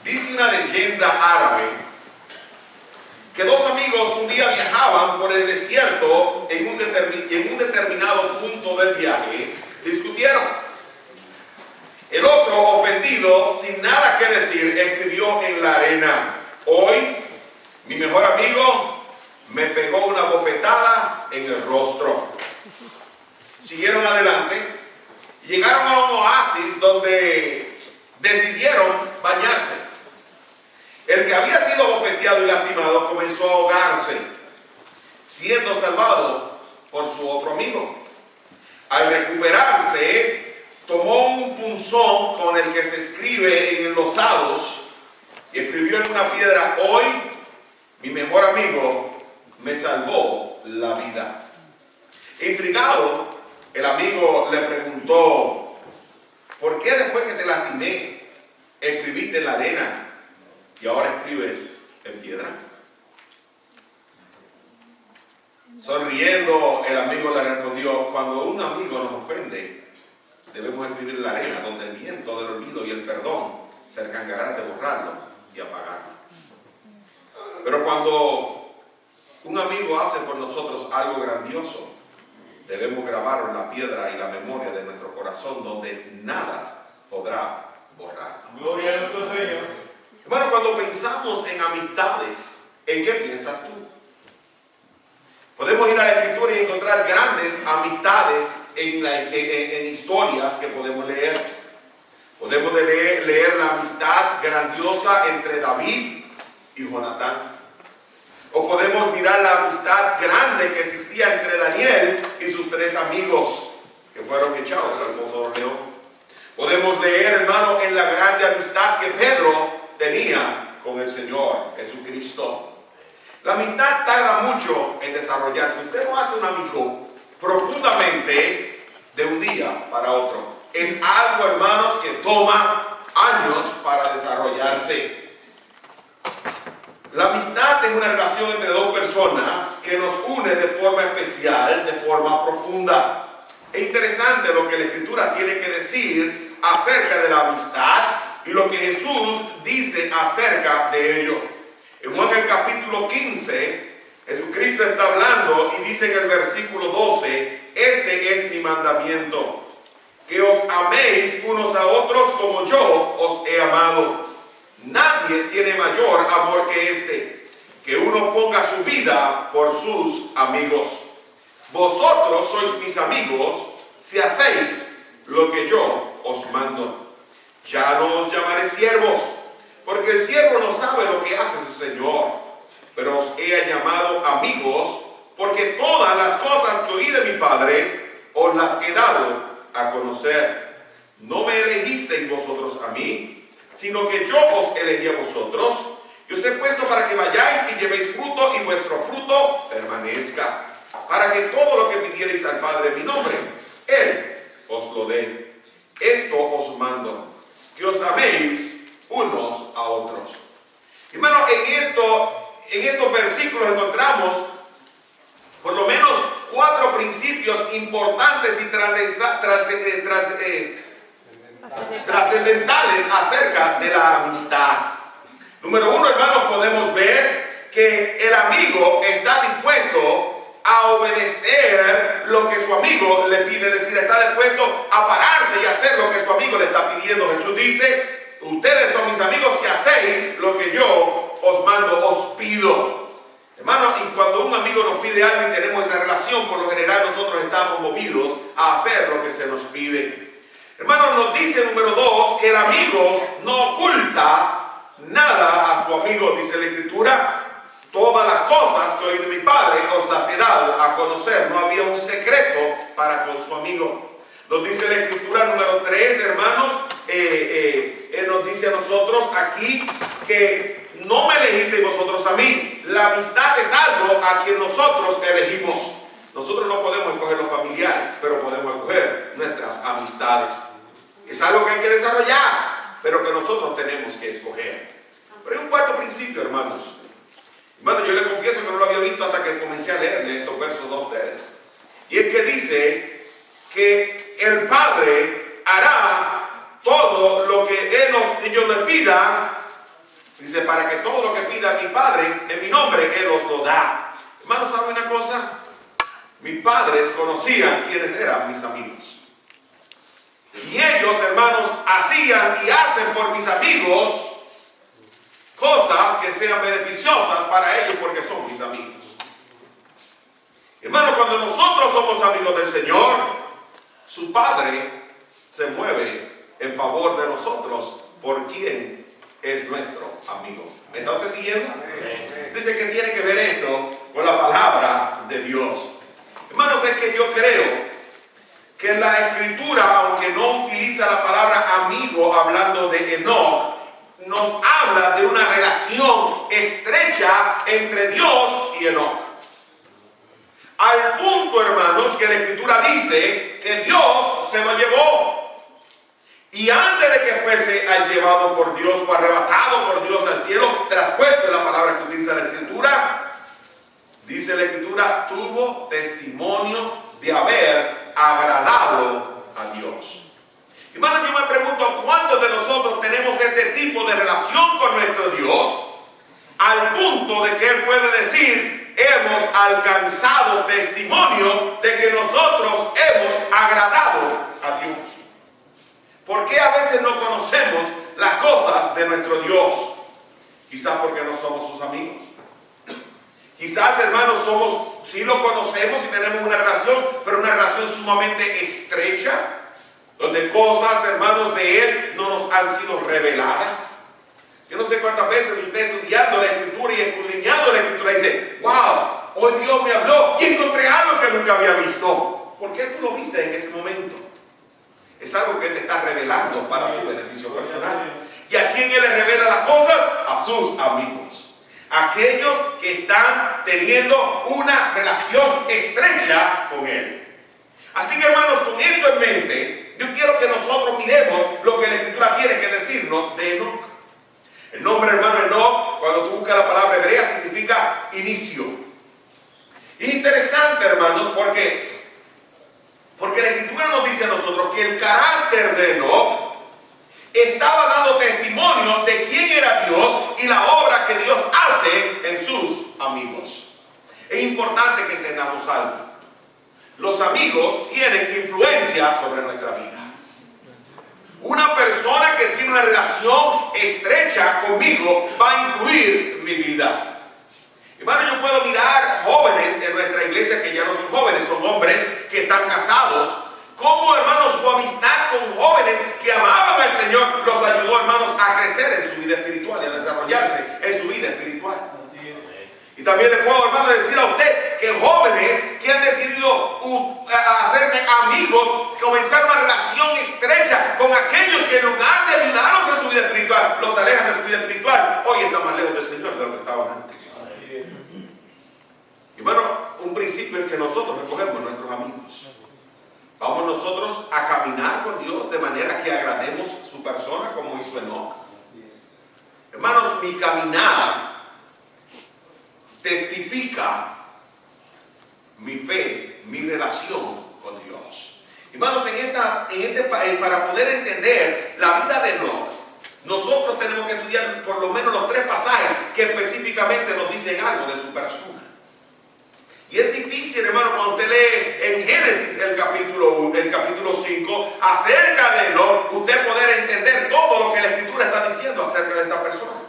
Dice una leyenda árabe que dos amigos un día viajaban por el desierto en un determinado punto del viaje, discutieron. El otro, ofendido, sin nada que decir, escribió en la arena: hoy mi mejor amigo me pegó una bofetada en el rostro. Siguieron adelante y llegaron a un oasis donde decidieron bañarse. El que había sido bofeteado y lastimado comenzó a ahogarse, siendo salvado por su otro amigo. Al recuperarse, tomó un punzón con el que se escribe en enlosados y escribió en una piedra: hoy mi mejor amigo me salvó la vida. Intrigado, el amigo le preguntó: ¿por qué después que te lastimé escribiste en la arena y ahora escribes en piedra? Sonriendo, el amigo le respondió: cuando un amigo nos ofende, debemos escribir en la arena, donde el viento del olvido y el perdón se encargarán de borrarlo y apagarlo. Pero cuando un amigo hace por nosotros algo grandioso, debemos grabarlo en la piedra y la memoria de nuestro corazón, donde nada podrá borrar. Gloria a nuestro Señor. Hermano, cuando pensamos en amistades, ¿en qué piensas tú? Podemos ir a la Escritura y encontrar grandes amistades en historias que podemos leer. Podemos leer la amistad grandiosa entre David y Jonatán. O podemos mirar la amistad grande que existía entre Daniel y sus tres amigos que fueron echados al pozo de león. Podemos leer, hermano, en la grande amistad que Pedro tenía con el Señor Jesucristo. La amistad tarda mucho en desarrollarse. Usted no hace un amigo profundamente de un día para otro. Es algo, hermanos, que toma años para desarrollarse. La amistad es una relación entre dos personas que nos une de forma especial, de forma profunda. Es interesante lo que la Escritura tiene que decir acerca de la amistad y lo que Jesús dice acerca de ello. En Juan el capítulo 15, Jesucristo está hablando y dice en el versículo 12: este es mi mandamiento, que os améis unos a otros como yo os he amado. Nadie tiene mayor amor que este, que uno ponga su vida por sus amigos. Vosotros sois mis amigos si hacéis lo que yo os mando. Ya no os llamaré siervos, porque el siervo no sabe lo que hace su señor, pero os he llamado amigos, porque todas las cosas que oí de mi Padre os las he dado a conocer. No me elegisteis vosotros a mí, sino que yo os elegí a vosotros, y os he puesto para que vayáis y llevéis fruto, y vuestro fruto permanezca, para que todo lo que pidierais al Padre en mi nombre, Él os lo dé. Esto os mando, que os améis unos a otros. Hermano, en estos versículos encontramos por lo menos 4 principios importantes y trascendentales acerca de la amistad. Número 1, hermanos, podemos ver que el amigo está dispuesto a obedecer lo que su amigo le pide, es decir, está dispuesto a pararse y hacer lo que su amigo le está pidiendo. Jesús dice: ustedes son mis amigos si hacéis lo que yo os mando, os pido. Hermano, y cuando un amigo nos pide algo y tenemos esa relación, por lo general nosotros estamos movidos a hacer lo que se nos pide. Hermano, nos dice número 2 que el amigo no oculta nada a su amigo. Dice la Escritura: todas las cosas que oí de mi Padre os las he dado a conocer. No había un secreto para con su amigo. Nos dice la Escritura número 3, hermanos, nos dice a nosotros aquí que no me elegisteis vosotros a mí. La amistad es algo a quien nosotros elegimos. Nosotros no podemos escoger los familiares, pero podemos escoger nuestras amistades. Es algo que hay que desarrollar, pero que nosotros tenemos que escoger. Pero hay un cuarto principio, hermanos. Hermanos, yo les confieso que no lo había visto hasta que comencé a leerle estos versos a ustedes. Y es que dice que el Padre hará todo lo que ellos le pidan Dice, para que todo lo que pida mi Padre en mi nombre, Él os lo da. Hermanos, ¿saben una cosa? Mis padres conocían quiénes eran mis amigos. Y ellos, hermanos, hacían y hacen por mis amigos cosas que sean beneficiosas para ellos porque son mis amigos. Hermanos, cuando nosotros somos amigos del Señor, su Padre se mueve en favor de nosotros por quien es nuestro amigo. ¿Me está usted siguiendo? Dice que tiene que ver esto con la palabra de Dios. Hermanos, es que yo creo que la Escritura, aunque no utiliza la palabra amigo hablando de Enoc, nos habla de una relación estrecha entre Dios y Enoc. Al punto, hermanos, que la Escritura dice que Dios se lo llevó. Y antes de que fuese llevado por Dios o arrebatado por Dios al cielo, traspuesto en la palabra que utiliza la Escritura, dice la Escritura, tuvo testimonio de haber agradado a Dios. Hermanos, yo me pregunto, ¿cuántos de nosotros tenemos este tipo de relación con nuestro Dios? Al punto de que Él puede decir, hemos alcanzado testimonio de que nosotros hemos agradado a Dios. ¿Por qué a veces no conocemos las cosas de nuestro Dios? Quizás porque no somos sus amigos. Quizás, hermanos, sí lo conocemos y tenemos una relación, pero una relación sumamente estrecha, donde cosas, hermanos, de Él no nos han sido reveladas. Yo no sé cuántas veces usted estudiando la Escritura y escudriñando la Escritura dice, wow, hoy Dios me habló y encontré algo que nunca había visto. ¿Por qué tú lo viste en ese momento? Es algo que Él te está revelando para tu beneficio personal. ¿Y a quién Él le revela las cosas? A sus amigos. Aquellos que están teniendo una relación estrecha con Él. Así que, hermanos, con esto en mente, yo quiero que nosotros miremos lo que la Escritura tiene que decirnos de Enoc. El nombre, hermano, Enoc, cuando tú buscas la palabra hebrea, significa inicio. Es interesante, hermanos, porque la Escritura nos dice a nosotros que el carácter de Enoc estaba dando testimonio de quién era Dios y la obra que Dios hace en sus amigos. Es importante que entendamos algo. Los amigos tienen influencia sobre nuestra vida. Una persona que tiene una relación estrecha conmigo va a influir en mi vida. Hermano, yo puedo mirar jóvenes en nuestra iglesia que ya no son jóvenes, son hombres que están casados. Cómo, hermanos, su amistad con jóvenes que amaban al Señor los ayudó, hermanos, a crecer en su vida espiritual y a desarrollarse en su vida espiritual. Y también le puedo, hermano, decir a usted que jóvenes que han decidido hacerse amigos, comenzar una relación estrecha con aquellos que en lugar de ayudarlos en su vida espiritual, los alejan de su vida espiritual, hoy están más lejos del Señor de lo que estaban antes. Y bueno, un principio es que nosotros recogemos nuestros amigos. Vamos nosotros a caminar con Dios de manera que agrademos su persona como hizo Enoc. Hermanos, mi caminar testifica mi fe, mi relación con Dios. Hermanos, para poder entender la vida de Enoc, nosotros tenemos que estudiar por lo menos los 3 pasajes que específicamente nos dicen algo de su persona. Y es difícil, hermano, cuando usted lee en Génesis el capítulo 5, acerca de Enoc, usted poder entender todo lo que la Escritura está diciendo acerca de esta persona.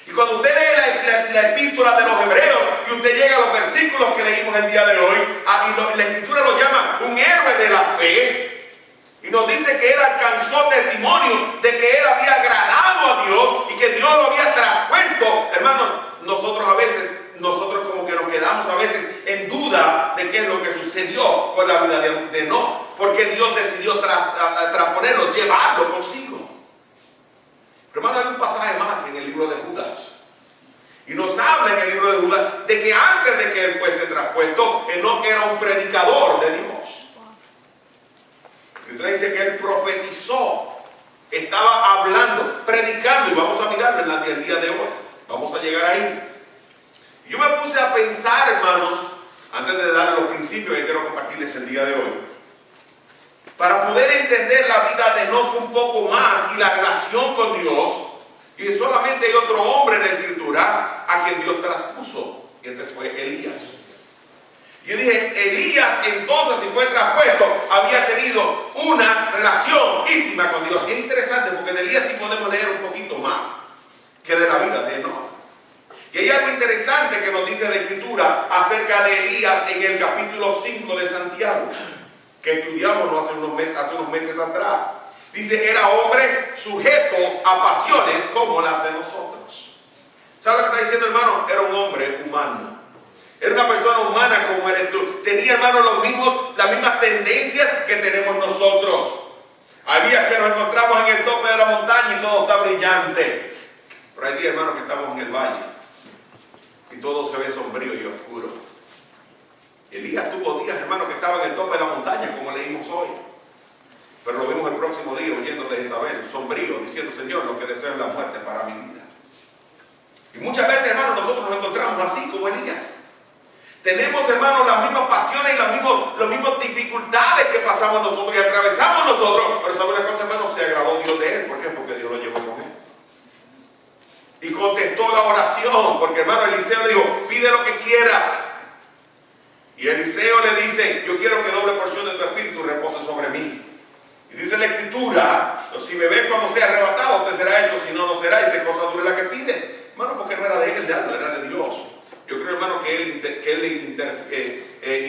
Y cuando usted lee la epístola de los Hebreos y usted llega a los versículos que leímos el día de hoy, y la Escritura lo llama un héroe de la fe, y nos dice que él alcanzó testimonio de que él había agradado a Dios y que Dios lo había traspuesto. Hermanos, nosotros como que nos quedamos a veces en duda de qué es lo que sucedió con la vida de Enoc, porque Dios decidió trasponerlo, llevarlo consigo. Pero, hermano, hay un pasaje más en el libro de Judas, y nos habla en el libro de Judas de que antes de que él fuese traspuesto, Enoc era un predicador de Dios. Entonces dice que él profetizó, estaba hablando, predicando, y vamos a mirarlo en el día de hoy. Vamos a llegar ahí. Y yo me puse a pensar, hermanos, antes de dar los principios que quiero compartirles el día de hoy, para poder entender la vida de Enoc un poco más y la relación con Dios, Y solamente hay otro hombre en la Escritura a quien Dios traspuso, y este fue Elías. Yo dije, Elías entonces, si fue traspuesto, había tenido una relación íntima con Dios. Y es interesante porque de Elías sí podemos leer un poquito más que de la vida de Enoc. Y hay algo interesante que nos dice la Escritura acerca de Elías en el capítulo 5 de Santiago, que estudiamos hace unos meses atrás. Dice, era hombre sujeto a pasiones como las de nosotros. ¿Sabes lo que está diciendo, hermano? Era un hombre humano. Era una persona humana como eres tú. Tenía, hermano, las mismas tendencias que tenemos nosotros. Hay días que nos encontramos en el tope de la montaña y todo está brillante. Pero hay días, hermano, que estamos en el valle y todo se ve sombrío y oscuro. Elías tuvo días, hermano, que estaba en el tope de la montaña, como leímos hoy. Pero lo vimos el próximo día huyendo de Jezabel, sombrío, diciendo, Señor, lo que deseo es la muerte para mi vida. Y muchas veces, hermano, nosotros nos encontramos así como Elías. Tenemos, hermano, las mismas pasiones y las mismas dificultades que pasamos nosotros y atravesamos nosotros. Pero ¿sabe una cosa, hermano? Se agradó Dios de él. ¿Por qué? Porque Dios lo llevó con él. Y contestó la oración, porque, hermano, Eliseo le dijo, pide lo que quieras. Y Eliseo le dice, yo quiero que doble porción de tu espíritu repose sobre mí. Y dice la Escritura, si me ves cuando sea arrebatado, te será hecho, si no, no será. Y dice, cosa dura la que pides. Hermano, porque no era de él, era de Dios. Yo creo, hermano, que él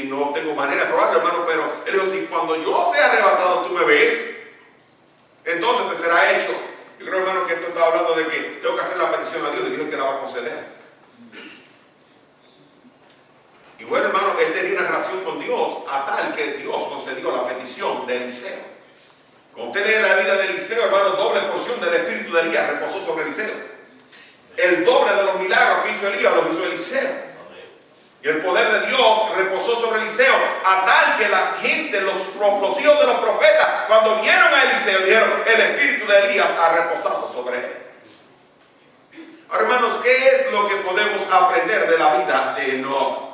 y no tengo manera de probarlo, hermano, pero él dijo, si cuando yo sea arrebatado tú me ves, entonces te será hecho. Yo creo, hermano, que esto está hablando de que tengo que hacer la petición a Dios y Dios que la va a conceder. Y bueno, hermano, él tenía una relación con Dios a tal que Dios concedió la petición de Eliseo. Cuando usted lee la vida de Eliseo, hermano, doble porción del espíritu de Elías reposó sobre Eliseo. El doble de los milagros que hizo Elías los hizo Eliseo. Y el poder de Dios reposó sobre Eliseo a tal que las gente, los hijos de los profetas, cuando vieron a Eliseo, dijeron, el espíritu de Elías ha reposado sobre él. Ahora, hermanos, ¿qué es lo que podemos aprender de la vida de Enoc?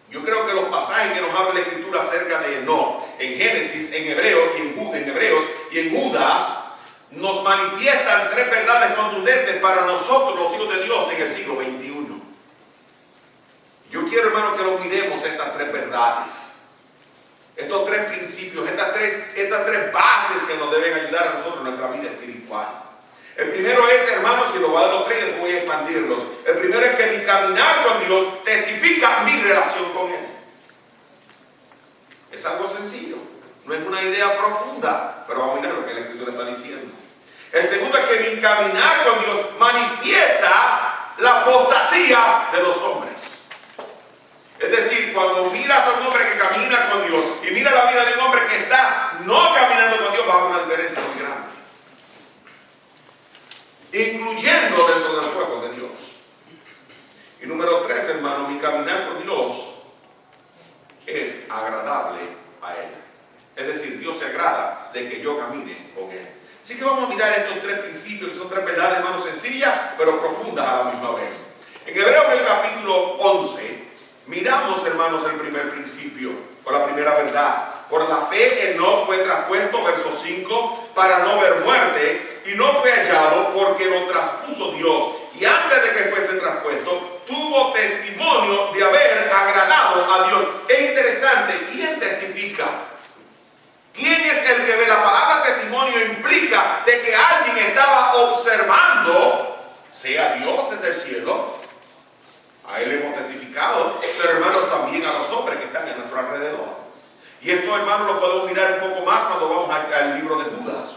Yo creo que los pasajes que nos habla la Escritura acerca de Enoc, en Génesis, en Hebreos y en Judas, nos manifiestan tres verdades contundentes para nosotros, los hijos de Dios, en el siglo XXI. Yo quiero, hermano, que lo miremos estas tres verdades, estos tres principios, estas tres bases que nos deben ayudar a nosotros en nuestra vida espiritual. El primero es, hermanos, si lo voy a dar los tres, después voy a expandirlos. El primero es que mi caminar con Dios testifica mi relación con Él. Es algo sencillo, no es una idea profunda, pero vamos a mirar lo que la Escritura está diciendo. El segundo es que mi caminar con Dios manifiesta la apostasía de los hombres. Es decir, cuando miras a un hombre que camina con Dios y mira la vida de un hombre que está no caminando con Dios, va a haber una diferencia muy grande. Incluyendo dentro del fuego de Dios. Y número 3, hermano, mi caminar con Dios es agradable a Él. Es decir, Dios se agrada de que yo camine con Él. Así que vamos a mirar estos tres principios, que son tres verdades, hermanos, sencillas, pero profundas a la misma vez. En Hebreos, el capítulo 11, miramos, hermanos, el primer principio, o la primera verdad. Por la fe, Enoc fue traspuesto, verso 5, para no ver muerte, y no fue hallado porque lo traspuso Dios. Y antes de que fuese traspuesto, tuvo testimonio de haber agradado a Dios. Es interesante, ¿quién testifica? ¿Quién es el que ve? La palabra testimonio implica de que alguien estaba observando, sea Dios desde el cielo, a Él hemos testificado, pero hermanos también a los hombres que están en nuestro alrededor. Y esto, hermanos, lo podemos mirar un poco más cuando vamos al libro de Judas.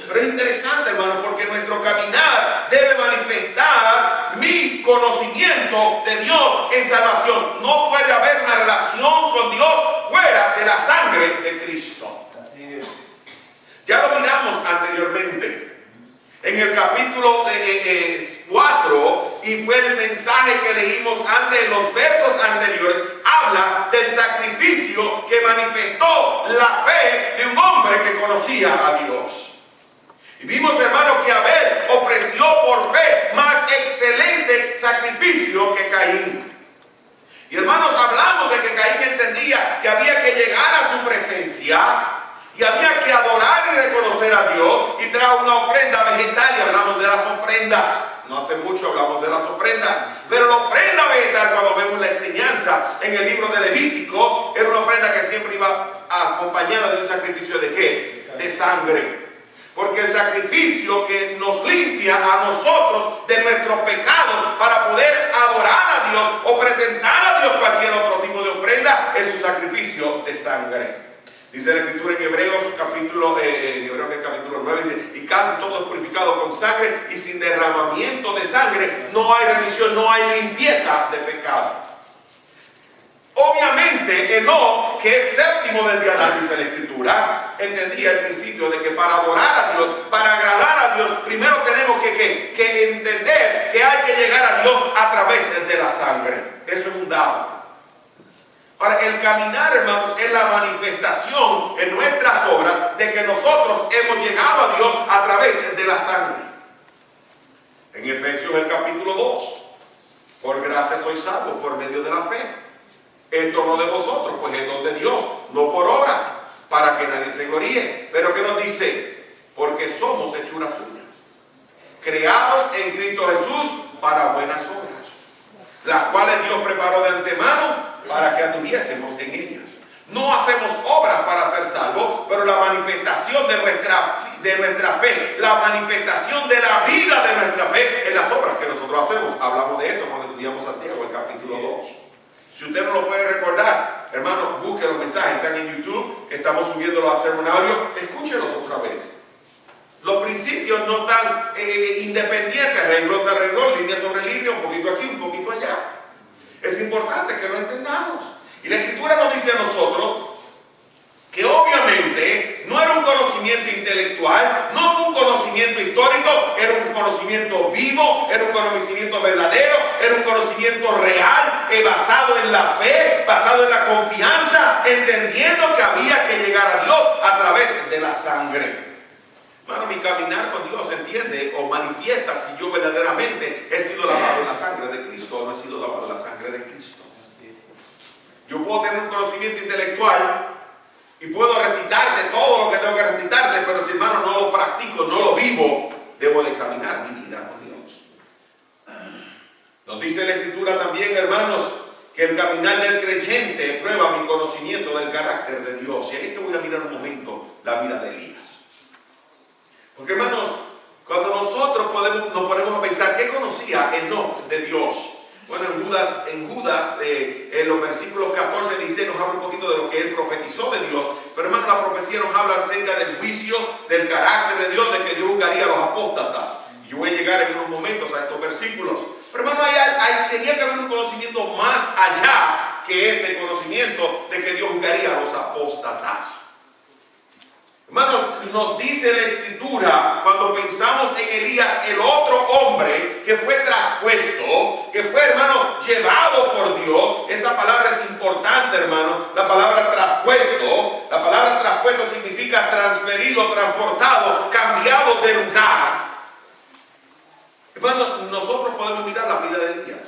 Pero es interesante, hermanos, porque nuestro caminar debe manifestar mi conocimiento de Dios en salvación. No puede haber una relación con Dios fuera de la sangre de Cristo. Así es. Ya lo miramos anteriormente en el capítulo 4, y fue el mensaje que leímos antes en los versos anteriores. Habla del sacrificio que manifestó la fe de un hombre que conocía a Dios. Y vimos, hermano, que Abel ofreció por fe más excelente sacrificio que Caín. Y hermanos, hablamos de que Caín entendía que había que llegar a su presencia y había que adorar y reconocer a Dios y traer una ofrenda vegetal, y hablamos de las ofrendas ofrendas. No hace mucho hablamos de las ofrendas, pero la ofrenda vegetal, cuando vemos la enseñanza en el libro de Levíticos, era una ofrenda que siempre iba acompañada de un sacrificio ¿de qué? De sangre. Porque el sacrificio que nos limpia a nosotros de nuestros pecados para poder adorar a Dios o presentar a Dios cualquier otro tipo de ofrenda es un sacrificio de sangre. Dice la Escritura en Hebreos capítulo 9, dice, y casi todo es purificado con sangre, y sin derramamiento de sangre no hay remisión, no hay limpieza de pecado. Obviamente Enoc, que es séptimo del dianar, dice la Escritura, entendía el principio de que para adorar a Dios, para agradar a Dios, primero tenemos que entender que hay que llegar a Dios a través de la sangre. Eso es un dado. Ahora, el caminar, hermanos, es la manifestación en nuestras obras de que nosotros hemos llegado a Dios a través de la sangre. En Efesios el capítulo 2, por gracia sois salvos por medio de la fe. Esto no de vosotros, pues es don de Dios, no por obras, para que nadie se gloríe. Pero ¿qué nos dice? Porque somos hechuras suyas, creados en Cristo Jesús para buenas obras, las cuales Dios preparó de antemano para que anduviésemos en ellas. No hacemos obras para ser salvos, pero la manifestación de nuestra fe, la manifestación de la vida de nuestra fe en las obras que nosotros hacemos. Hablamos de esto cuando estudiamos Santiago, el capítulo 2. Si usted no lo puede recordar, hermano, busque los mensajes, están en YouTube, estamos subiéndolos a seminarios, escúchelos otra vez. Los principios no están independientes, renglón de renglón, línea sobre línea, un poquito aquí, un poquito allá. Es importante que lo entendamos. Y la Escritura nos dice a nosotros que obviamente no era un conocimiento intelectual, no fue un conocimiento histórico, era un conocimiento vivo, era un conocimiento verdadero, era un conocimiento real, basado en la fe, basado en la confianza, entendiendo que había que llegar a Dios a través de la sangre. Hermano, mi caminar con Dios se entiende o manifiesta si yo verdaderamente he sido lavado en la sangre de Cristo o no he sido lavado en la sangre de Cristo. Yo puedo tener un conocimiento intelectual y puedo recitarte todo lo que tengo que recitarte, pero si, hermano, no lo practico, no lo vivo, debo de examinar mi vida con Dios. Nos dice la Escritura también, hermanos, que el caminar del creyente prueba mi conocimiento del carácter de Dios. Y ahí es que voy a mirar un momento la vida de Elías. Porque, hermanos, cuando nosotros nos ponemos a pensar ¿qué conocía Enoc de Dios? Bueno, en Judas, en los versículos 14 dice, nos habla un poquito de lo que él profetizó de Dios. Pero, hermanos, la profecía nos habla acerca del juicio, del carácter de Dios, de que Dios juzgaría a los apóstatas. Y yo voy a llegar en unos momentos a estos versículos. Pero, hermano, tenía que haber un conocimiento más allá que este conocimiento de que Dios juzgaría a los apóstatas. Hermanos, nos dice la Escritura, cuando pensamos en Elías, el otro hombre que fue traspuesto, que fue, hermano, llevado por Dios. Esa palabra es importante, hermano. La palabra traspuesto significa transferido, transportado, cambiado de lugar. Hermano, nosotros podemos mirar la vida de Elías.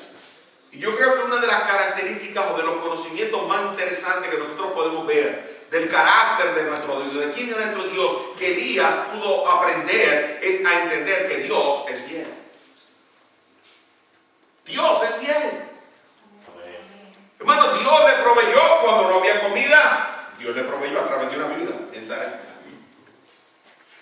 Y yo creo que una de las características o de los conocimientos más interesantes que nosotros podemos ver del carácter de nuestro Dios, de quién es nuestro Dios, que Elías pudo aprender, es a entender que Dios es fiel. Dios es fiel. Hermano, Dios le proveyó cuando no había comida. Dios le proveyó a través de una viuda en Sarepta.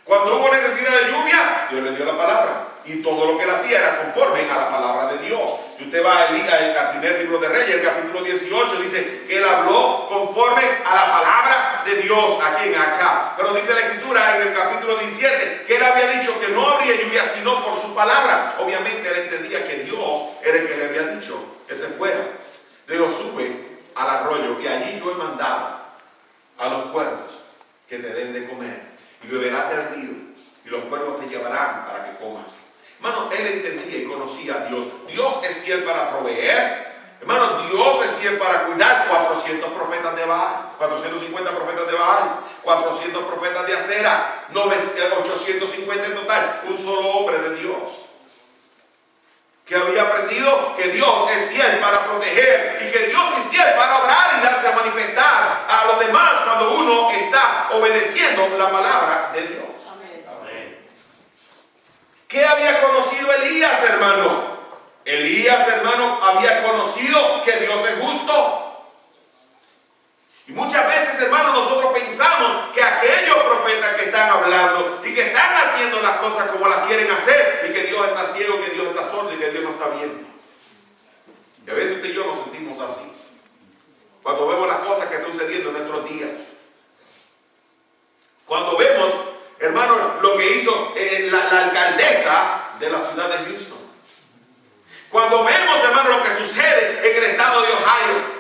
Cuando hubo necesidad de lluvia, Dios le dio la palabra. Y todo lo que él hacía era conforme a la palabra de Dios. Si usted va al primer libro de Reyes, el capítulo 18, dice que él habló conforme a la palabra de Dios aquí en acá. Pero dice la Escritura en el capítulo 17 que él había dicho que no habría lluvia sino por su palabra. Obviamente él entendía que Dios era el que le había dicho que se fuera. Le dijo, sube al arroyo y allí yo he mandado a los cuervos que te den de comer y beberás del río y los cuervos te llevarán para que comas. Hermano, él entendía y conocía a Dios. Dios es fiel para proveer. Hermano, Dios es fiel para cuidar. 400 profetas de Baal, 450 profetas de Baal, 400 profetas de Acera, 850 en total. Un solo hombre de Dios que había aprendido que Dios es fiel para proteger y que Dios es fiel para obrar y darse a manifestar a los demás cuando uno está obedeciendo la palabra de Dios. ¿Qué había conocido Elías, hermano. Elías, hermano, había conocido que Dios es justo. Y muchas veces, hermano, nosotros pensamos que aquellos profetas que están hablando y que están haciendo las cosas como las quieren hacer, y que Dios está ciego, que Dios está sordo y que Dios no está viendo. Y a veces usted y yo nos sentimos así cuando vemos las cosas que están sucediendo en nuestros días. Cuando vemos, hermano, lo que hizo la alcaldesa de la ciudad de Houston. Cuando vemos, hermano, lo que sucede en el estado de Ohio.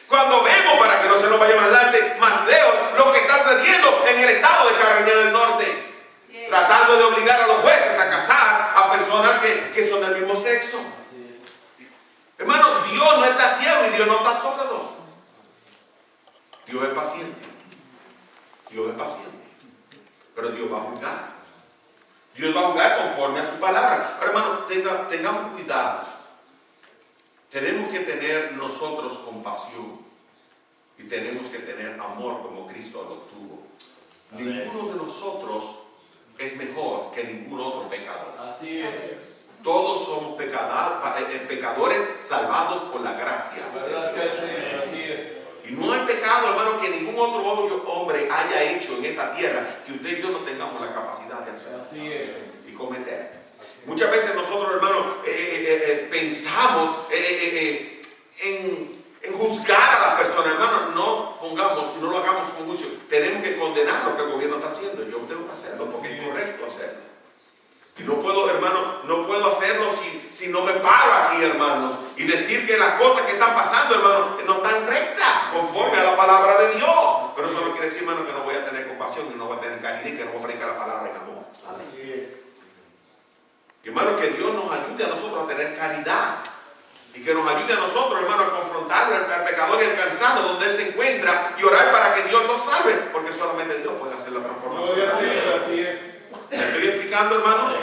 Cuando vemos, para que no se nos vaya más lejos, lo que está sucediendo en el estado de Carolina del Norte. Sí. Tratando de obligar a los jueces a casar a personas que son del mismo sexo. Sí. Hermano, Dios no está ciego y Dios no está sordo. Dios es paciente. Dios es paciente. Pero Dios va a juzgar. Dios va a juzgar conforme a su palabra. Ahora, hermano, tengamos cuidado. Tenemos que tener nosotros compasión y tenemos que tener amor como Cristo lo tuvo. Ninguno de nosotros es mejor que ningún otro pecador. Así es. Todos somos pecadores salvados por la gracia de Dios. Así es. Y no hay pecado, hermano, que ningún otro hombre haya hecho en esta tierra que usted y yo no tengamos la capacidad de hacer. Así es. Y cometer. Muchas veces nosotros, hermanos, pensamos en juzgar a las personas. Hermano, no lo hagamos con juicio. Tenemos que condenar lo que el gobierno está haciendo. Yo tengo que hacerlo porque es correcto hacerlo. Y no puedo, hermano, no puedo hacerlo si no me paro aquí, hermanos. Y decir que las cosas que están pasando, hermano, no están rectas conforme a la palabra de Dios. Pero eso no quiere decir, hermano, que no voy a tener compasión y no voy a tener caridad y que no voy a predicar la palabra en amor. Así es. Y, hermano, que Dios nos ayude a nosotros a tener caridad. Y que nos ayude a nosotros, hermano, a confrontar al pecador y al cansado donde él se encuentra y orar para que Dios lo salve. Porque solamente Dios puede hacer la transformación. Así es. ¿Me estoy explicando, hermanos?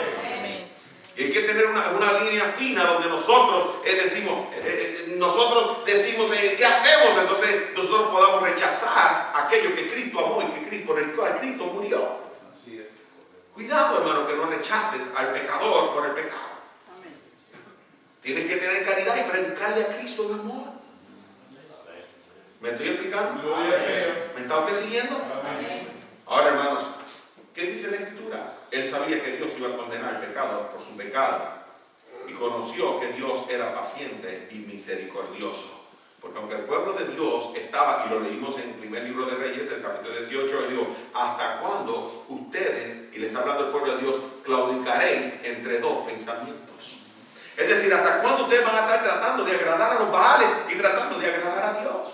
Y hay que tener una línea fina donde nosotros decimos, ¿qué hacemos? Entonces nosotros podamos rechazar aquello que Cristo amó y que Cristo, por el cual Cristo murió. Así es. Cuidado, hermano, que no rechaces al pecador por el pecado. Amén. Tienes que tener caridad y predicarle a Cristo en amor. ¿Me estoy explicando? ¿Me está usted siguiendo? Amén. Ahora, hermanos, ¿qué dice la Escritura? Él sabía que Dios iba a condenar el pecado por su pecado y conoció que Dios era paciente y misericordioso. Porque aunque el pueblo de Dios estaba, y lo leímos en el primer libro de Reyes, el capítulo 18, él dijo, ¿hasta cuándo ustedes, y le está hablando el pueblo de Dios, claudicaréis entre dos pensamientos? Es decir, ¿hasta cuándo ustedes van a estar tratando de agradar a los Baales y tratando de agradar a Dios?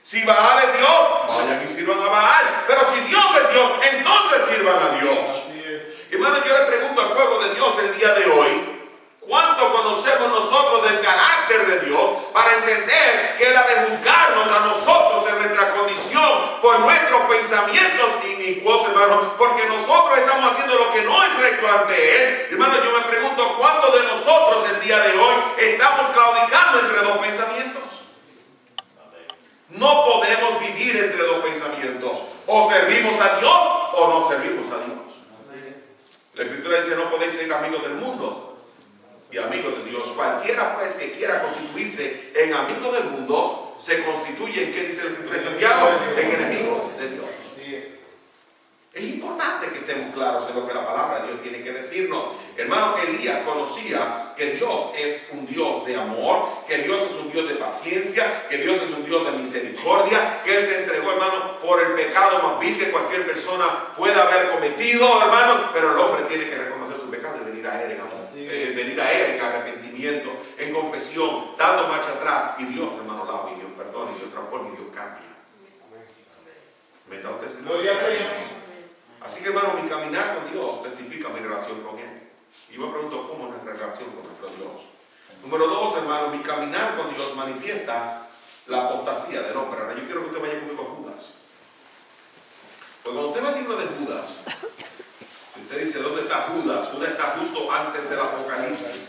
Si Baal es Dios, vayan y sirvan a Baal. Pero si Dios es Dios, entonces sirvan a Dios. Así es. Hermano, yo le pregunto al pueblo de Dios el día de hoy, ¿cuánto conocemos nosotros del carácter de Dios para entender que Él ha de juzgarnos a nosotros en nuestra condición por nuestros pensamientos inicuos, hermano? Porque nosotros estamos haciendo lo que no es recto ante Él. Hermano, yo me pregunto, ¿cuántos de nosotros el día de hoy estamos claudicando entre dos pensamientos? No podemos vivir entre dos pensamientos. O servimos a Dios o no servimos a Dios. La Escritura dice, no podéis ser amigos del mundo y amigos de Dios. Cualquiera pues que quiera constituirse en amigo del mundo, se constituye en, ¿qué dice la Escritura de Santiago? En enemigo de Dios. Es importante que estemos claros en lo que la palabra de Dios tiene que decirnos. Hermano, Elías conocía que Dios es un Dios de amor, que Dios es un Dios de paciencia, que Dios es un Dios de misericordia, que Él se entregó, hermano, por el pecado más vil que cualquier persona pueda haber cometido, hermano, pero el hombre tiene que reconocer su pecado y venir a Él en amor, venir a Él en arrepentimiento, en confesión, dando marcha atrás, y Dios, hermano, lava y Dios perdona y Dios transforma y Dios cambia. ¿Me está usted diciendo? Gloria al Señor. Así que, hermano, mi caminar con Dios testifica mi relación con Él. Y yo me pregunto, ¿cómo es nuestra relación con nuestro Dios? Número 2, hermano, mi caminar con Dios manifiesta la apostasía del hombre. Ahora, yo quiero que usted vaya conmigo a Judas. Pues cuando usted va al libro de Judas, si usted dice, ¿dónde está Judas? Judas está justo antes del Apocalipsis.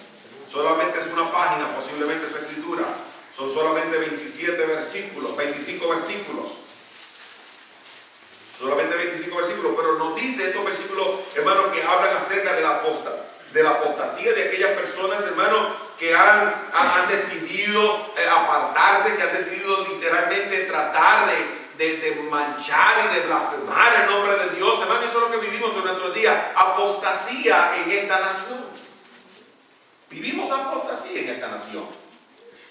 Solamente es una página, posiblemente su escritura. Son solamente 25 versículos. Solamente 25 versículos, pero nos dice estos versículos, hermanos, que hablan acerca de la había apostasía en esta nación. Vivimos apostasía en esta nación.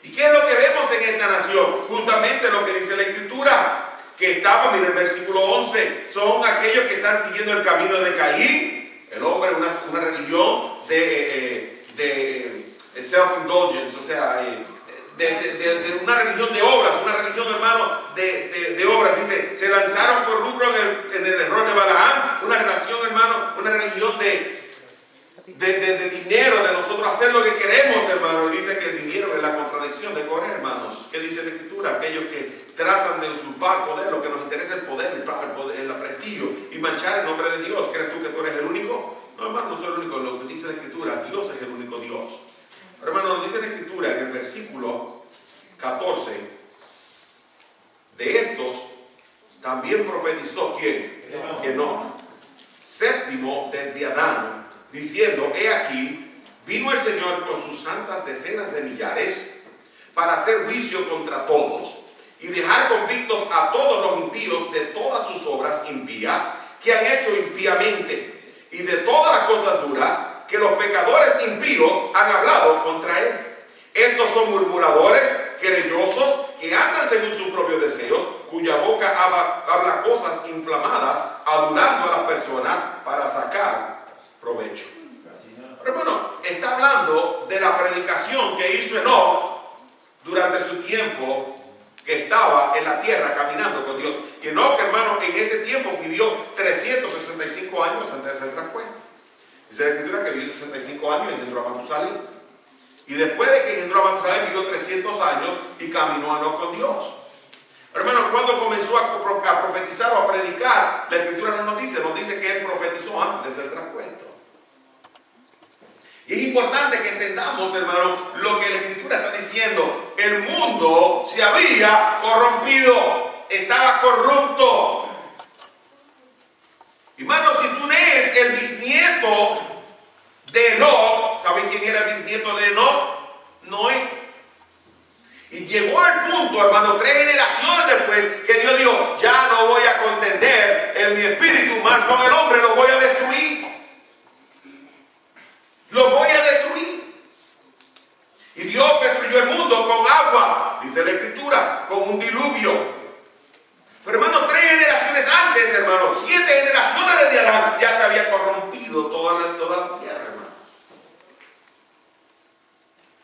¿Y qué es lo que vemos en esta nación? Justamente lo que dice la Escritura, que estaba, mira el versículo 11, son aquellos que están siguiendo el camino de Caín, el hombre, una religión de self-indulgence, o sea, de una religión de obras, una religión, hermano, de obras. Dice, se lanzaron por lucro en el error de Balaam, una relación, hermano, una religión de dinero, de nosotros hacer lo que queremos, hermano. Y dice que vinieron en la contradicción de Coré, hermanos. ¿Qué dice la Escritura? Aquellos que tratan de usurpar poder, lo que nos interesa es el poder, el prestigio y manchar el nombre de Dios. ¿Crees tú que tú eres el único? No, hermano, no soy el único. Lo que dice la Escritura, Dios es el único Dios. Pero, hermano, nos dice la Escritura en el versículo 14, de estos también profetizó ¿quién? Que no. Séptimo desde Adán, diciendo, he aquí, vino el Señor con sus santas decenas de millares para hacer juicio contra todos y dejar convictos a todos los impíos de todas sus obras impías que han hecho impíamente y de todas las cosas duras que los pecadores impíos han hablado contra él. Estos son murmuradores, querellosos, que andan según sus propios deseos, cuya boca habla cosas inflamadas, adulando a las personas para sacar provecho. Pero hermano, está hablando de la predicación que hizo Enoc durante su tiempo que estaba en la tierra caminando con Dios. Y Enoc, hermano, en ese tiempo vivió 365 años antes de ser traspuesto. Dice la Escritura que vivió 65 años y engendró a Matusalén. Y después de que engendró a Matusalén vivió 300 años y caminó Enoc con Dios. Hermano, cuando comenzó a profetizar o a predicar, la Escritura no nos dice que él profetizó antes de ser traspuesto. Y es importante que entendamos, hermano, lo que la Escritura está diciendo. El mundo se había corrompido, estaba corrupto. Hermano, si tú lees el bisnieto de Enoc, ¿saben quién era el bisnieto de Enoc? Noé. Y llegó al punto, hermano, 3 generaciones después, que Dios dijo, ya no voy a contender en mi espíritu más con el hombre, lo voy a destruir. Lo voy a destruir. Y Dios destruyó el mundo con agua, dice la Escritura, con un diluvio. Pero hermano, 3 generaciones antes, hermano, 7 generaciones desde Adán, ya se había corrompido toda la tierra, hermano.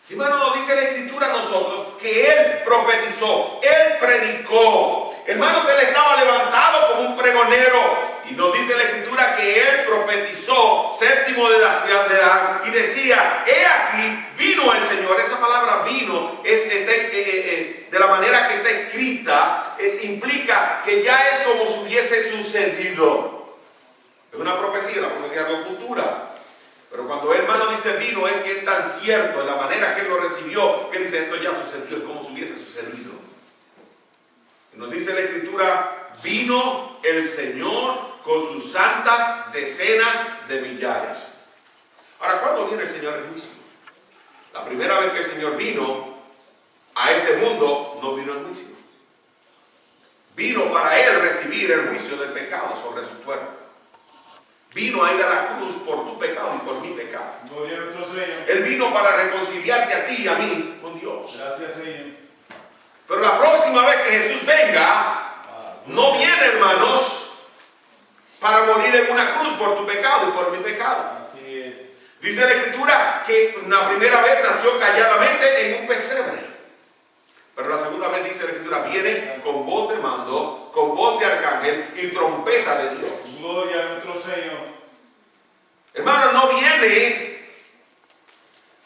Hermano, nos dice la Escritura a nosotros que él profetizó, él predicó. Hermano, se le estaba levantado como un pregonero. Y nos dice la Escritura que él profetizó, séptimo de Adán, y decía, he aquí, vino el Señor. Esa palabra vino es de la manera que está escrita, implica que ya es como si hubiese sucedido. Es una profecía algo futura. Pero cuando el hermano dice vino, es que es tan cierto en la manera que él lo recibió, que dice esto ya sucedió, es como si hubiese sucedido. Y nos dice la Escritura, vino el Señor con sus santas decenas de millares. Ahora, ¿cuándo viene el Señor en juicio? La primera vez que el Señor vino a este mundo, no vino en juicio. Vino para él recibir el juicio del pecado sobre su cuerpo. Vino a ir a la cruz por tu pecado y por mi pecado. Gloria a nuestro Señor. Él vino para reconciliarte a ti y a mí con Dios. Gracias, Señor. Pero la próxima vez que Jesús venga, no viene, hermanos, para morir en una cruz por tu pecado y por mi pecado. Así es. Dice la Escritura que la primera vez nació calladamente en un pesebre. Pero la segunda vez dice la Escritura, viene con voz de mando, con voz de arcángel y trompeta de Dios. Gloria a nuestro Señor. Hermano, no viene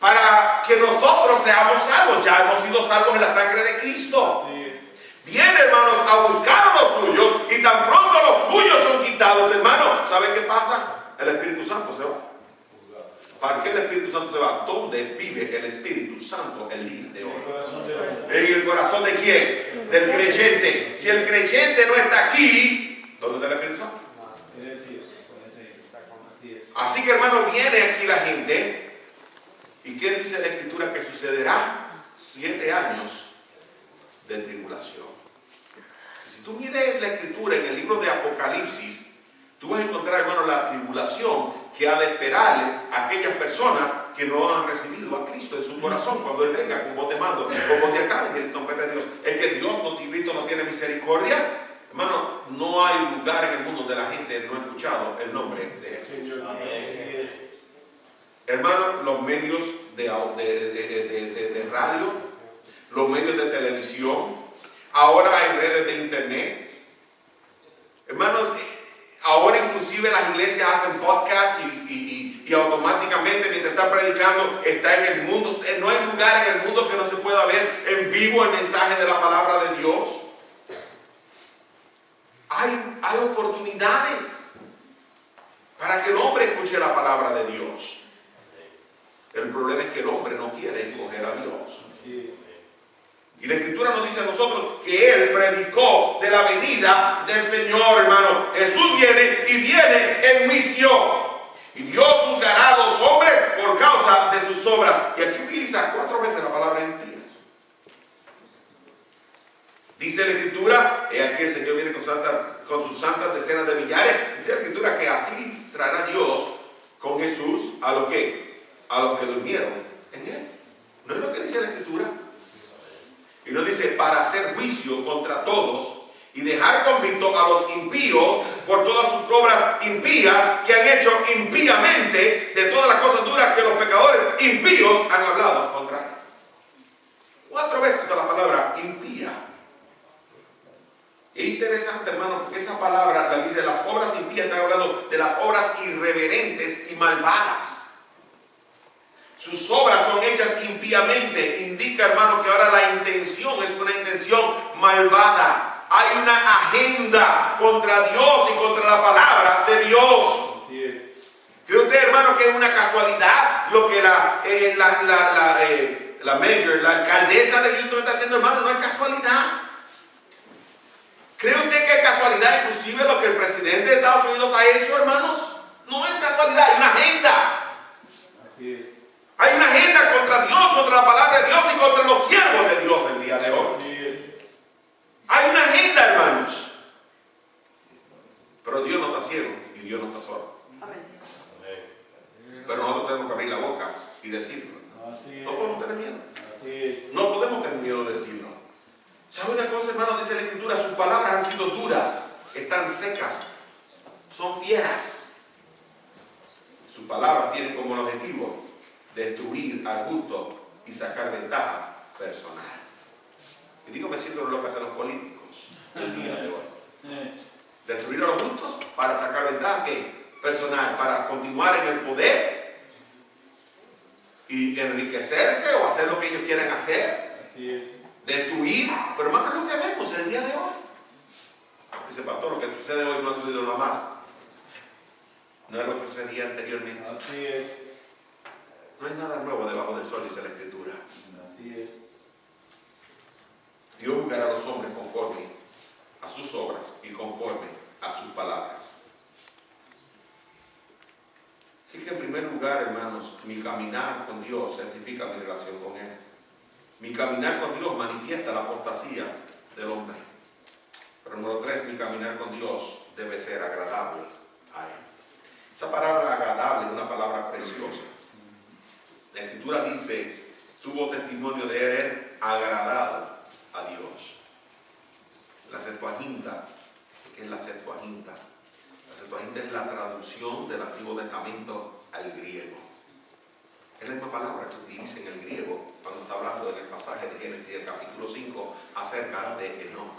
para que nosotros seamos salvos. Ya hemos sido salvos en la sangre de Cristo. Así es. Viene, hermanos, a buscar a los suyos y tan pronto los suyos son quitados, hermano. ¿Sabe qué pasa? El Espíritu Santo se va. ¿Para qué el Espíritu Santo se va? ¿Dónde vive el Espíritu Santo el día de hoy? ¿En el corazón de quién? Del creyente. Si el creyente no está aquí, ¿dónde está el Espíritu Santo? Así que, hermano, viene aquí la gente. ¿Y qué dice la Escritura que sucederá? 7 años de tribulación. Si tú miras la Escritura en el libro de Apocalipsis, tú Tú vas a encontrar, hermano, la tribulación que ha de esperarle a aquellas personas que no han recibido a Cristo en su corazón cuando Él venga con voz de mando, con voz de arcángel y trompeta de Dios. Es que Dios, Cristo no tiene misericordia. Hermano, no hay lugar en el mundo donde la gente no ha escuchado el nombre de Jesús. Hermano, los medios de radio, los medios de televisión, ahora hay redes de internet. Hermanos, ahora inclusive las iglesias hacen podcasts y automáticamente mientras están predicando está en el mundo. No hay lugar en el mundo que no se pueda ver en vivo el mensaje de la palabra de Dios. Hay oportunidades para que el hombre escuche la palabra de Dios. El problema es que el hombre no quiere escoger a Dios. Y la Escritura nos dice a nosotros que Él predicó de la venida del Señor, hermano. Jesús viene y viene en misión. Y Dios juzgará a los hombres por causa de sus obras. Y aquí utiliza 4 veces la palabra impías. Dice la Escritura, he aquí el Señor viene con sus santas decenas de millares. Dice la Escritura que así traerá Dios con Jesús a los que durmieron en Él. ¿No es lo que dice la Escritura? Y nos dice, para hacer juicio contra todos y dejar convicto a los impíos por todas sus obras impías que han hecho impíamente, de todas las cosas duras que los pecadores impíos han hablado contra Él. 4 veces la palabra impía. Es interesante, hermano, porque esa palabra la dice, las obras impías, están hablando de las obras irreverentes y malvadas. Sus obras son hechas impíamente. Indica, hermano, que ahora la intención es una intención malvada. Hay una agenda contra Dios y contra la palabra de Dios. Así es. ¿Cree usted, hermano, que es una casualidad lo que la mayor, la alcaldesa de Houston está haciendo, hermano? No es casualidad. ¿Cree usted que es casualidad inclusive lo que el presidente de Estados Unidos ha hecho, hermanos? No es casualidad, hay una agenda. Así es. Hay una agenda contra Dios, contra la palabra de Dios y contra los siervos de Dios el día de hoy. Así es. Hay una agenda, hermanos. Pero Dios no está ciego y Dios no está sordo. Pero nosotros tenemos que abrir la boca y decirlo. Así es. No podemos tener miedo. Así es. No podemos tener miedo de decirlo. ¿Sabe una cosa, hermano? Dice la Escritura, sus palabras han sido duras, están secas, son fieras. Sus palabras tienen como objetivo destruir al justo y sacar ventaja personal. Y dígame si eso es lo que hacen los políticos el día de hoy. Destruir a los justos para sacar ventaja ¿qué? Personal, para continuar en el poder y enriquecerse o hacer lo que ellos quieran hacer. Así es. Destruir, pero hermano, es lo que vemos en el día de hoy. Dice pastor, lo que sucede hoy no ha sucedido nada más. No es lo que sucedía anteriormente. Así es. No hay nada nuevo debajo del sol, dice la Escritura. Así es. Dios juzgará a los hombres conforme a sus obras y conforme a sus palabras. Así que en primer lugar, hermanos, mi caminar con Dios certifica mi relación con Él. Mi caminar con Dios manifiesta la apostasía del hombre. Pero número 3, mi caminar con Dios debe ser agradable a Él. Esa palabra agradable es una palabra preciosa. La Escritura dice, tuvo testimonio de haber agradado a Dios. La Septuaginta, ¿qué es la Septuaginta? La Septuaginta es la traducción del Antiguo Testamento al griego. Es la misma palabra que utiliza en el griego cuando está hablando en el pasaje de Génesis, el capítulo 5, acerca de Enoc.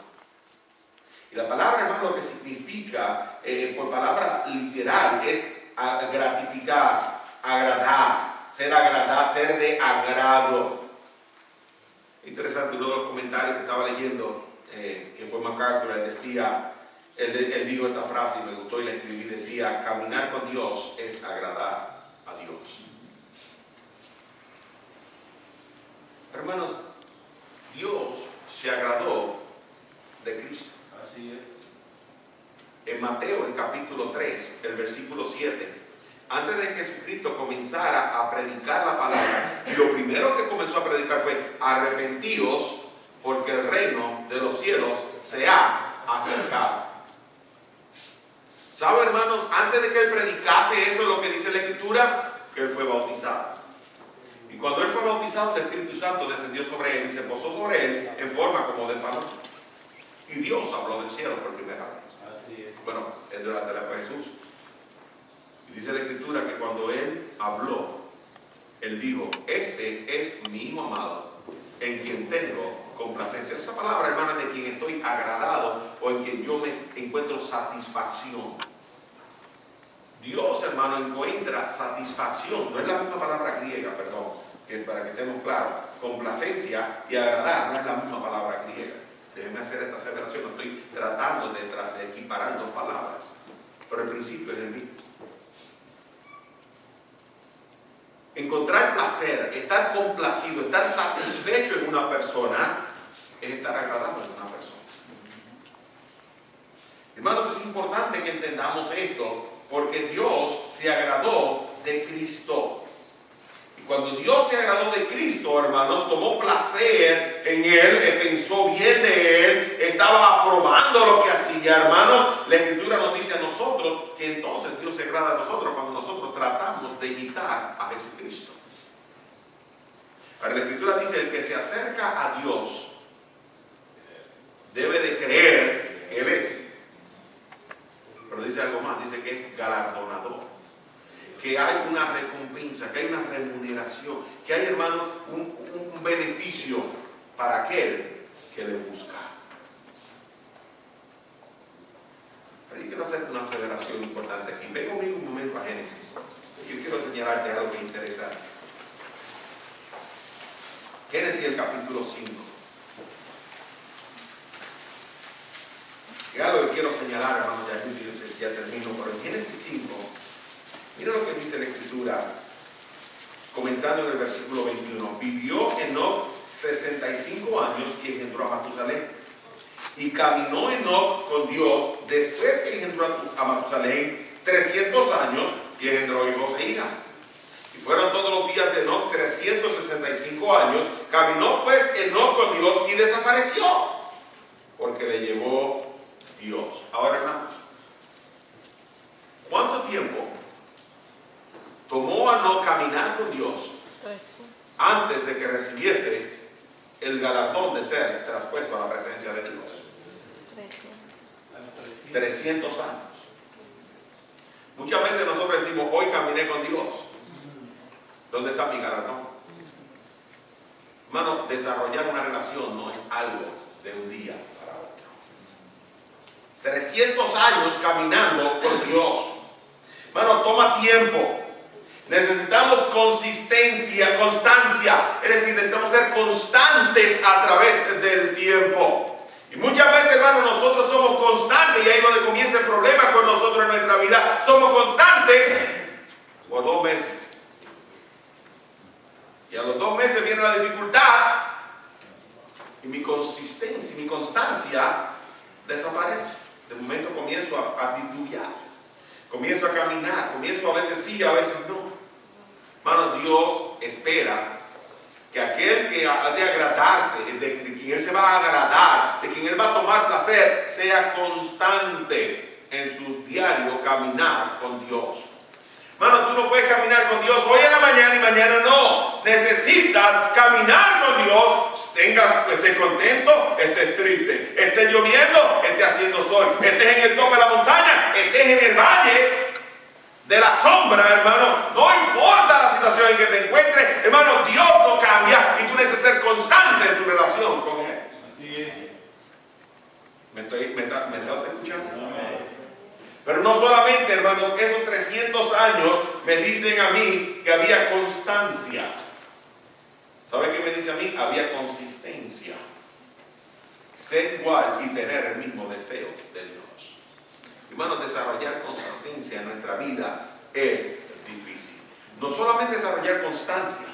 Y la palabra, hermano, lo que significa, por palabra literal, es gratificar, agradar, ser de agrado. Interesante, uno de los comentarios que estaba leyendo, que fue MacArthur, él decía, él dijo esta frase y me gustó y la escribí, decía, caminar con Dios es agradar a Dios. Hermanos, Dios se agradó de Cristo. Así es. En Mateo, el capítulo 3, el versículo 7, antes de que Jesucristo comenzara a predicar la palabra, y lo primero que comenzó a predicar fue, arrepentíos, porque el reino de los cielos se ha acercado. ¿Sabe, hermanos? Antes de que él predicase eso, lo que dice la Escritura, que él fue bautizado. Y cuando él fue bautizado, el Espíritu Santo descendió sobre él y se posó sobre él en forma como de paloma. Y Dios habló del cielo por primera vez. Así es. Bueno, es durante la época de Jesús. Y dice la Escritura que cuando él habló, él dijo, este es mi Hijo amado, en quien tengo complacencia. Esa palabra, hermana, de quien estoy agradado o en quien yo me encuentro satisfacción. Dios, hermano, encuentra satisfacción. No es la misma palabra griega, perdón, que para que estemos claros. Complacencia y agradar no es la misma palabra griega. Déjenme hacer esta aseveración. Estoy tratando de equiparar dos palabras, pero el principio es el mismo. Encontrar placer, estar complacido, estar satisfecho en una persona, es estar agradable en una persona. Hermanos, es importante que entendamos esto, porque Dios se agradó de Cristo. Y cuando Dios se agradó de Cristo, hermanos, tomó placer en Él, pensó bien de Él, estaba aprobando lo que hacía, hermanos. La Escritura nos dice a nosotros que entonces Dios se agrada a nosotros cuando nosotros tratamos de imitar a Jesucristo. Pero la Escritura dice, el que se acerca a Dios debe de creer que Él es. Pero dice algo más, dice que es galardonador, que hay una recompensa, que hay una remuneración, que hay, hermanos, un beneficio para aquel que le busca. Pero yo quiero hacer una aseveración importante aquí. Ven conmigo un momento a Génesis. Yo quiero señalarte algo que es interesante. Génesis, el capítulo 5. Es algo que quiero señalar, hermanos, ya termino, pero en Génesis 5, mira lo que dice la Escritura, comenzando en el versículo 21. Vivió Enoc 65 años y engendró a Matusalén. Y caminó Enoc con Dios después que engendró a Matusalén 300 años y engendró hijos e hijas. Y fueron todos los días de Enoc 365 años. Caminó pues Enoc con Dios y desapareció, porque le llevó Dios. Ahora, hermanos, ¿cuánto tiempo tomó a no caminar con Dios antes de que recibiese el galardón de ser traspuesto a la presencia de Dios? 300 años. Muchas veces nosotros decimos, hoy caminé con Dios. ¿Dónde está mi galardón? Hermano, desarrollar una relación no es algo de un día para otro. 300 años caminando con Dios. Hermano, toma tiempo. Necesitamos constancia. Es decir, necesitamos ser constantes a través del tiempo. Y muchas veces, hermano, nosotros somos constantes, y ahí es donde comienza el problema con nosotros en nuestra vida. Somos constantes por 2 meses. Y a los 2 meses viene la dificultad y mi consistencia, mi constancia desaparece. De momento comienzo a titubear, comienzo a caminar, comienzo a veces sí, a veces no. Hermano, Dios espera que aquel que ha de agradarse, de quien Él se va a agradar, de quien Él va a tomar placer, sea constante en su diario caminar con Dios. Hermano, tú no puedes caminar con Dios hoy en la mañana y mañana no. Necesitas caminar con Dios. Estés contento, estés triste, estés lloviendo, estés haciendo sol, estés en el tope de la montaña, estés en el valle de la sombra, hermano. No importa la situación en que te encuentres, hermano, Dios no cambia y tú necesitas ser constante en tu relación con Él. Así es. ¿Me está escuchando? Amén. Pero no solamente, hermanos, esos 300 años me dicen a mí que había constancia. ¿Sabe qué me dice a mí? Había consistencia. Ser igual y tener el mismo deseo de Dios. Hermanos, desarrollar consistencia en nuestra vida es difícil. No solamente desarrollar constancia,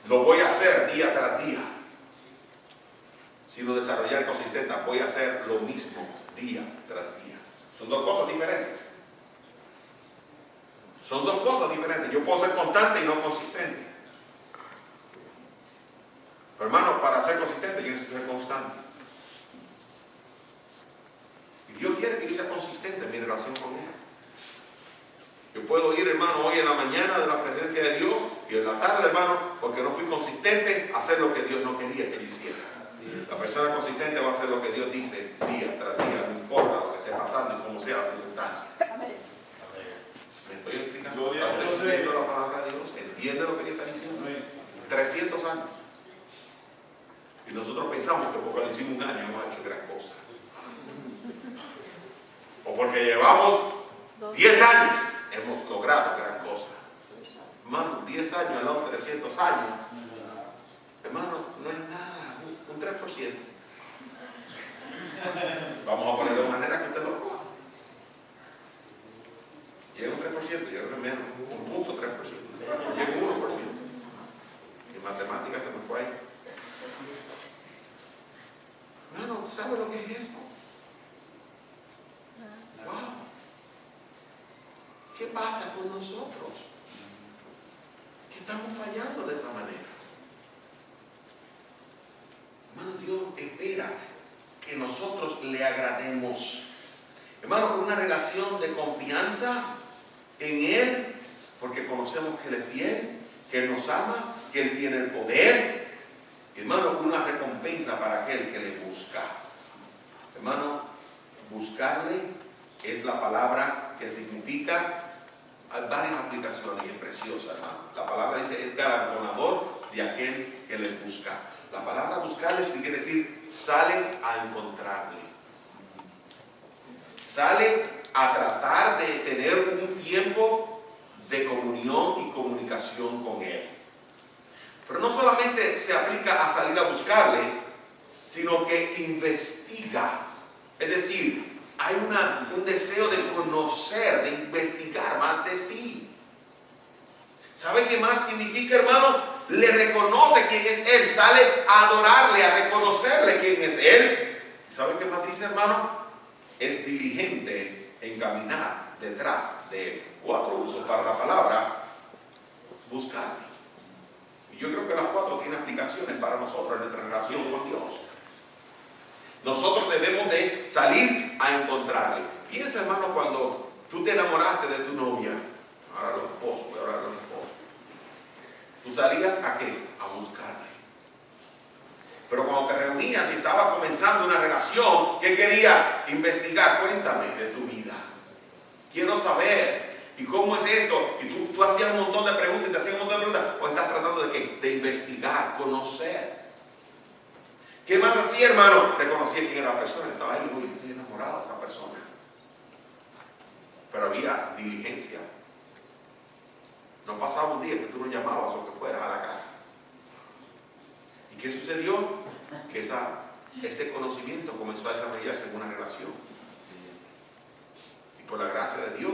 lo voy a hacer día tras día, sino desarrollar consistencia, voy a hacer lo mismo día tras día. Son dos cosas diferentes. Son dos cosas diferentes. Yo puedo ser constante y no consistente. Pero hermano, para ser consistente tienes que ser constante. Y Dios quiere que yo sea consistente en mi relación con Él. Yo puedo ir, hermano, hoy en la mañana de la presencia de Dios y en la tarde, hermano, porque no fui consistente a hacer lo que Dios no quería que yo hiciera. La persona consistente va a hacer lo que Dios dice día tras día, no importa lo que esté pasando y cómo sea la circunstancia. ¿Me estoy explicando? ¿Está usted siguiendo la palabra de Dios? ¿Entiende lo que Dios está diciendo? 300 años. Y nosotros pensamos que porque lo hicimos un año hemos hecho gran cosa. O porque llevamos 10 años hemos logrado gran cosa. Hermano, 10 años al lado de 300 años, hermano, no es nada, un 3%. Vamos a ponerlo de manera que usted lo coja. Llega un 3%, llega un menos, un punto 3%, llega un 1%. En matemáticas se me fue ahí. Hermano, ¿sabe lo que es esto? Wow. ¿Qué pasa con nosotros? Que estamos fallando de esa manera. Hermano, Dios espera que nosotros le agrademos. Hermano, una relación de confianza en Él, porque conocemos que Él es fiel, que Él nos ama, que Él tiene el poder. Hermano, una recompensa para aquel que le busca. Hermano, buscarle es la palabra que significa, hay varias aplicaciones y es preciosa, hermano. La palabra dice, es galardonador de aquel que le busca. La palabra buscarle quiere decir, sale a encontrarle. Sale a tratar de tener un tiempo de comunión y comunicación con Él. Pero no solamente se aplica a salir a buscarle, sino que investiga. Es decir, hay un deseo de conocer, de investigar más de ti. ¿Sabe qué más significa, hermano? Le reconoce quién es Él, sale a adorarle, a reconocerle quién es Él. ¿Sabe qué más dice, hermano? Es diligente en caminar detrás de Él. 4 usos para la palabra buscarle. Y yo creo que las 4 tienen aplicaciones para nosotros en nuestra relación con Dios. Nosotros debemos de salir a encontrarle. Piensa, hermano, cuando tú te enamoraste de tu novia, ahora los esposos, voy a hablar de los esposos. Tú salías ¿a qué? A buscarle. Pero cuando te reunías y estabas comenzando una relación, ¿qué querías? Investigar. Cuéntame de tu vida. Quiero saber. ¿Y cómo es esto? Y tú hacías un montón de preguntas y te hacías un montón de preguntas. ¿O estás tratando de qué? De investigar, conocer. ¿Qué más hacía, hermano? Reconocía quién era la persona. Estaba ahí, uy, estoy enamorado de esa persona. Pero había diligencia. No pasaba un día que tú no llamabas o que fueras a la casa. ¿Y qué sucedió? Que ese conocimiento comenzó a desarrollarse en una relación. Y por la gracia de Dios,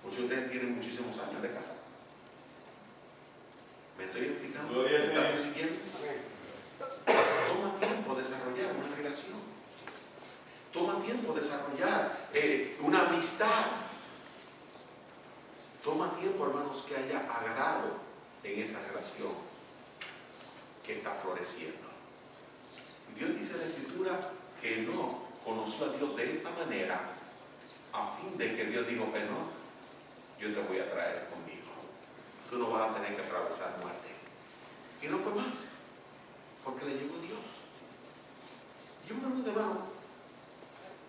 muchos de ustedes tienen muchísimos años de casa. ¿Me estoy explicando? ¿Me están siguiendo? Toma tiempo desarrollar una relación. Toma tiempo desarrollar una amistad. Toma tiempo, hermanos, que haya agrado en esa relación que está floreciendo. Y Dios dice en la Escritura que no conoció a Dios de esta manera, a fin de que Dios dijo, no, yo te voy a traer conmigo. Tú no vas a tener que atravesar muerte. Y no fue más, porque le llegó Dios. Yo me pregunto, hermano,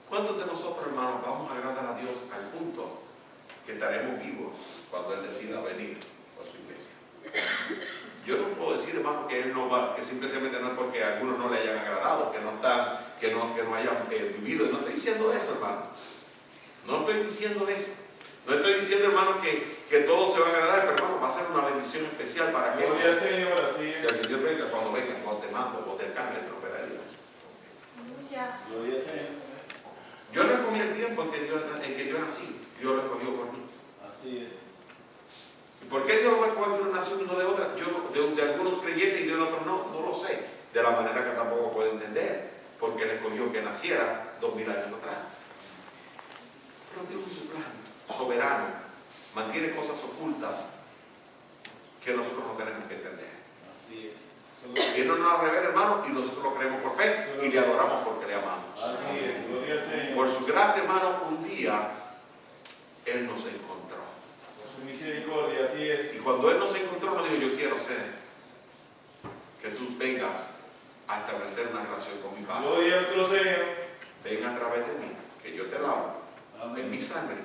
¿cuántos de nosotros, hermanos, vamos a agradar a Dios al punto que estaremos vivos cuando Él decida venir a su iglesia? Yo no puedo decir, hermano, que Él no va, que simplemente no es porque a algunos no le hayan agradado, que no hayan vivido. No estoy diciendo eso, hermano. No estoy diciendo eso. No estoy diciendo, hermano, que todos se van a agradar, pero hermano, va a ser una bendición especial para que Gloria al Señor, así es. que el Señor venga cuando te mando, cuando te cambie el trompeta de Dios. Gloria al Señor. Yo no escogí el tiempo en que yo nací. Dios lo escogió por mí. Así es. ¿Y por qué Dios lo va a escoger de una nación y no de otra? Yo de algunos creyentes y de otros no lo sé. De la manera que tampoco puedo entender. Porque Él escogió que naciera 2000 años atrás. Pero Dios en su plan soberano mantiene cosas ocultas que nosotros no tenemos que entender. Así es. Él no nos revela, hermano, y nosotros lo creemos por fe y le adoramos porque le amamos. Así es, gloria al Señor. Por su gracia, hermano, un día Él nos encontró. Por su misericordia, así es. Y cuando Él nos encontró, nos dijo: yo quiero ser que tú vengas a establecer una relación con mi Padre. Gloria a nuestro Señor. Ven a través de mí, que yo te lavo Amén. en mi sangre,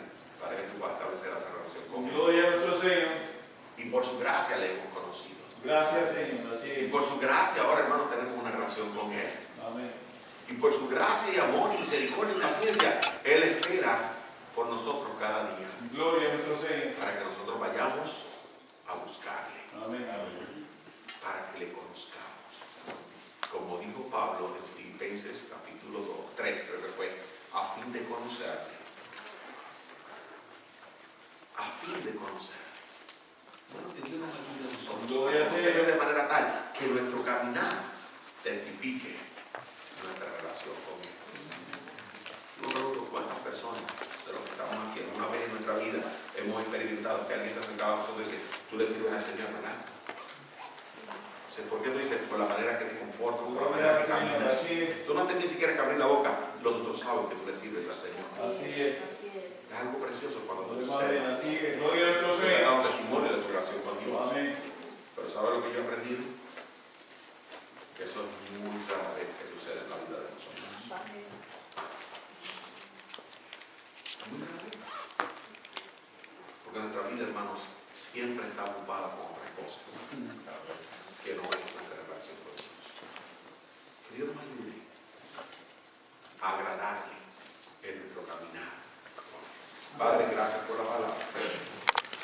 para que tú puedas establecer esa relación conmigo. Gloria a nuestro Señor. Y por su gracia le hemos conocido. Gracias, Señor. Así Y es. por su gracia ahora, hermano, tenemos una relación con Él. Amén. Y por su gracia y amor y misericordia y paciencia, Él espera por nosotros cada día, Gloria a nuestro Señor. para que nosotros vayamos a buscarle, Amén. Amén. para que le conozcamos. Como dijo Pablo en Filipenses capítulo 3, creo que fue, a fin de conocerle. A fin de conocerle. Bueno, que Dios nos ayude a nosotros Gloria a al conocerle Señor. de manera tal que nuestro caminar testifique nuestra relación con Él. Yo pregunto: ¿cuántas personas de los que estamos aquí alguna vez en nuestra vida hemos experimentado que alguien se acercaba a nosotros y dice: tú le sirves al Señor, ¿verdad? ¿Por qué tú dices? Por la manera que te comportas, por la manera que caminas. Así es. Tú no tienes ni siquiera que abrir la boca, los otros saben que tú le sirves al Señor. Así es. Es algo precioso cuando tú Amén. sabes. Así es. Gloria a nuestro Tú le das Señor. un testimonio de tu relación con Dios. Amén. Pero ¿sabes lo que yo he aprendido? Que eso es muy rara vez que sucede en la vida de nosotros. Muy rara vez. Porque nuestra vida, hermanos, siempre está ocupada por otras cosas que no es nuestra relación con Dios. Que Dios nos ayude a agradarle en nuestro caminar. Padre, gracias por la palabra.